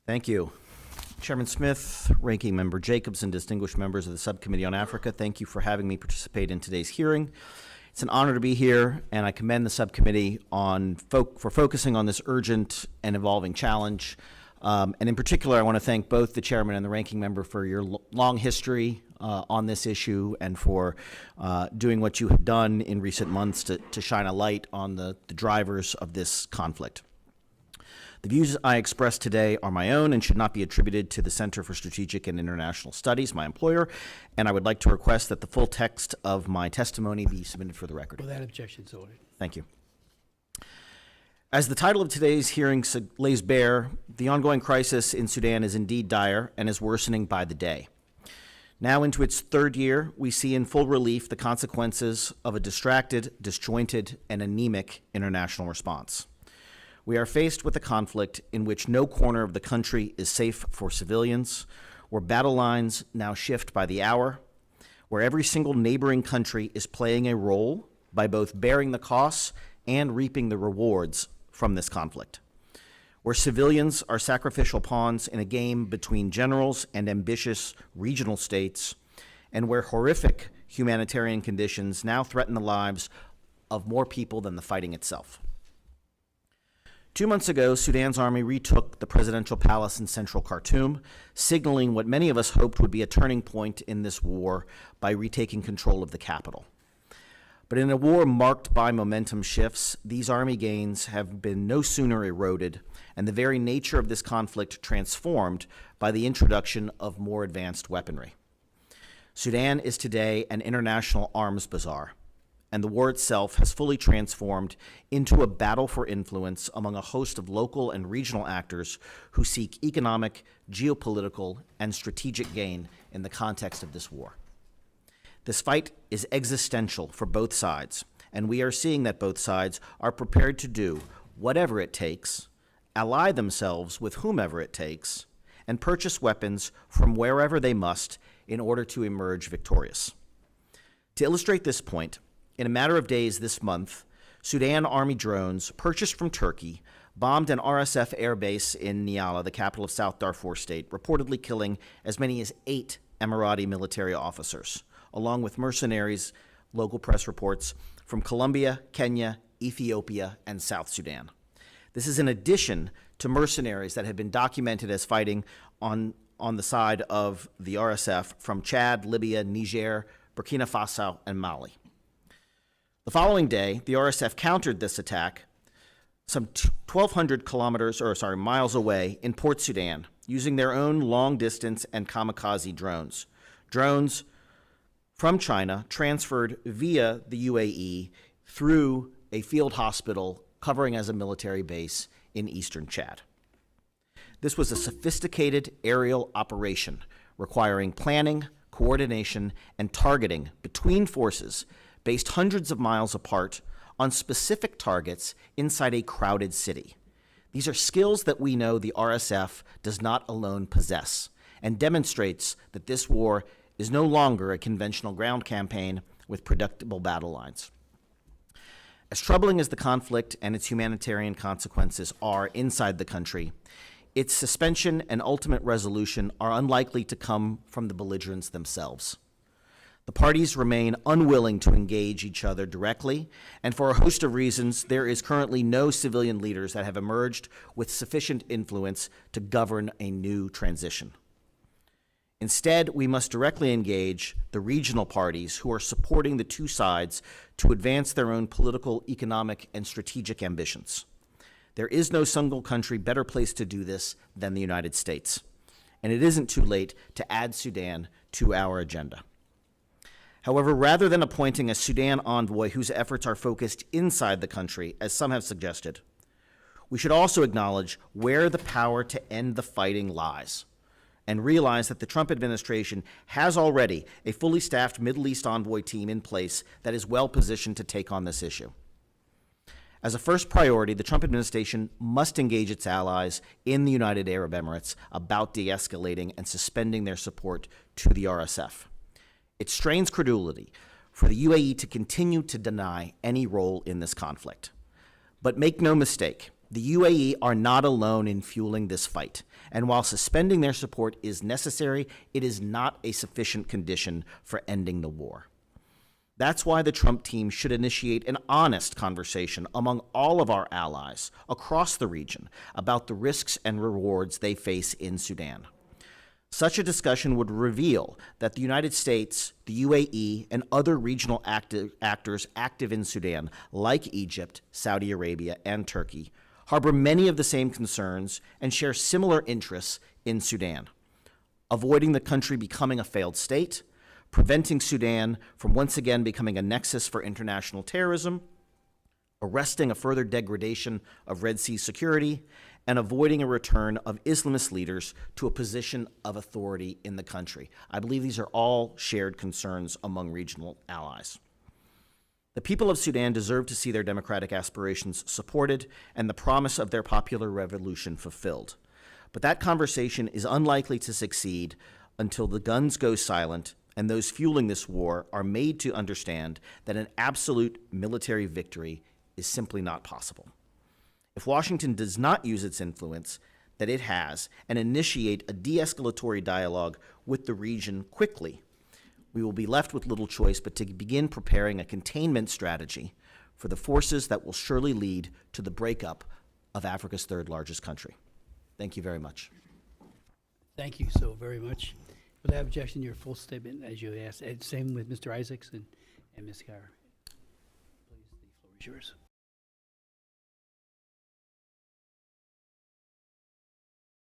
Thank you. Chairman Smith, Ranking Member Jacobs, and distinguished members of the Subcommittee on Africa, thank you for having me participate in today's hearing. It's an honor to be here, and I commend the subcommittee for focusing on this urgent and evolving challenge. And in particular, I want to thank both the chairman and the ranking member for your long history on this issue and for doing what you have done in recent months to shine a light on the drivers of this conflict. The views I express today are my own and should not be attributed to the Center for Strategic and International Studies, my employer, and I would like to request that the full text of my testimony be submitted for the record. Without objection, so ordered. Thank you. As the title of today's hearing lays bare, the ongoing crisis in Sudan is indeed dire and is worsening by the day. Now into its third year, we see in full relief the consequences of a distracted, disjointed, and anemic international response. We are faced with a conflict in which no corner of the country is safe for civilians, where battle lines now shift by the hour, where every single neighboring country is playing a role by both bearing the costs and reaping the rewards from this conflict, where civilians are sacrificial pawns in a game between generals and ambitious regional states, and where horrific humanitarian conditions now threaten the lives of more people than the fighting itself. 2 months ago, Sudan's army retook the presidential palace in central Khartoum, signaling what many of us hoped would be a turning point in this war by retaking control of the capital. But in a war marked by momentum shifts, these army gains have been no sooner eroded, and the very nature of this conflict transformed by the introduction of more advanced weaponry. Sudan is today an international arms bazaar, and the war itself has fully transformed into a battle for influence among a host of local and regional actors who seek economic, geopolitical, and strategic gain in the context of this war. This fight is existential for both sides, and we are seeing that both sides are prepared to do whatever it takes, ally themselves with whomever it takes, and purchase weapons from wherever they must in order to emerge victorious. To illustrate this point, in a matter of days this month, Sudan Army drones purchased from Turkey bombed an RSF airbase in Nyala, the capital of South Darfur State, reportedly killing as many as 8 Emirati military officers, along with mercenaries, local press reports, from Colombia, Kenya, Ethiopia, and South Sudan. This is in addition to mercenaries that have been documented as fighting on the side of the RSF from Chad, Libya, Niger, Burkina Faso, and Mali. The following day, the RSF countered this attack some 1,200 miles away in Port Sudan, using their own long-distance and kamikaze drones. Drones from China transferred via the UAE through a field hospital covering as a military base in eastern Chad. This was a sophisticated aerial operation requiring planning, coordination, and targeting between forces based hundreds of miles apart on specific targets inside a crowded city. These are skills that we know the RSF does not alone possess, and demonstrates that this war is no longer a conventional ground campaign with predictable battle lines. As troubling as the conflict and its humanitarian consequences are inside the country, its suspension and ultimate resolution are unlikely to come from the belligerents themselves. The parties remain unwilling to engage each other directly, and for a host of reasons, there is currently no civilian leaders that have emerged with sufficient influence to govern a new transition. Instead, we must directly engage the regional parties who are supporting the two sides to advance their own political, economic, and strategic ambitions. There is no single country better placed to do this than the United States, and it isn't too late to add Sudan to our agenda. However, rather than appointing a Sudan envoy whose efforts are focused inside the country, as some have suggested, we should also acknowledge where the power to end the fighting lies, and realize that the Trump administration has already a fully staffed Middle East envoy team in place that is well positioned to take on this issue. As a first priority, the Trump administration must engage its allies in the United Arab Emirates about de-escalating and suspending their support to the RSF. It strains credulity for the UAE to continue to deny any role in this conflict. But make no mistake, The UAE are not alone in fueling this fight, and while suspending their support is necessary, it is not a sufficient condition for ending the war. That's why the Trump team should initiate an honest conversation among all of our allies across the region about the risks and rewards they face in Sudan. Such a discussion would reveal that the United States, the UAE, and other regional actors active in Sudan, like Egypt, Saudi Arabia, and Turkey, harbor many of the same concerns and share similar interests in Sudan: avoiding the country becoming a failed state, preventing Sudan from once again becoming a nexus for international terrorism, arresting a further degradation of Red Sea security, and avoiding a return of Islamist leaders to a position of authority in the country. I believe these are all shared concerns among regional allies. The people of Sudan deserve to see their democratic aspirations supported and the promise of their popular revolution fulfilled. But that conversation is unlikely to succeed until the guns go silent and those fueling this war are made to understand that an absolute military victory is simply not possible. If Washington does not use its influence that it has and initiate a de-escalatory dialogue with the region quickly, we will be left with little choice but to begin preparing a containment strategy for the forces that will surely lead to the breakup of Africa's third largest country. Thank you very much. Thank you so very much. Without objection, your full statement as you asked. And same with Mr. Isaacs and Ms. Carr. Please, the floor is yours.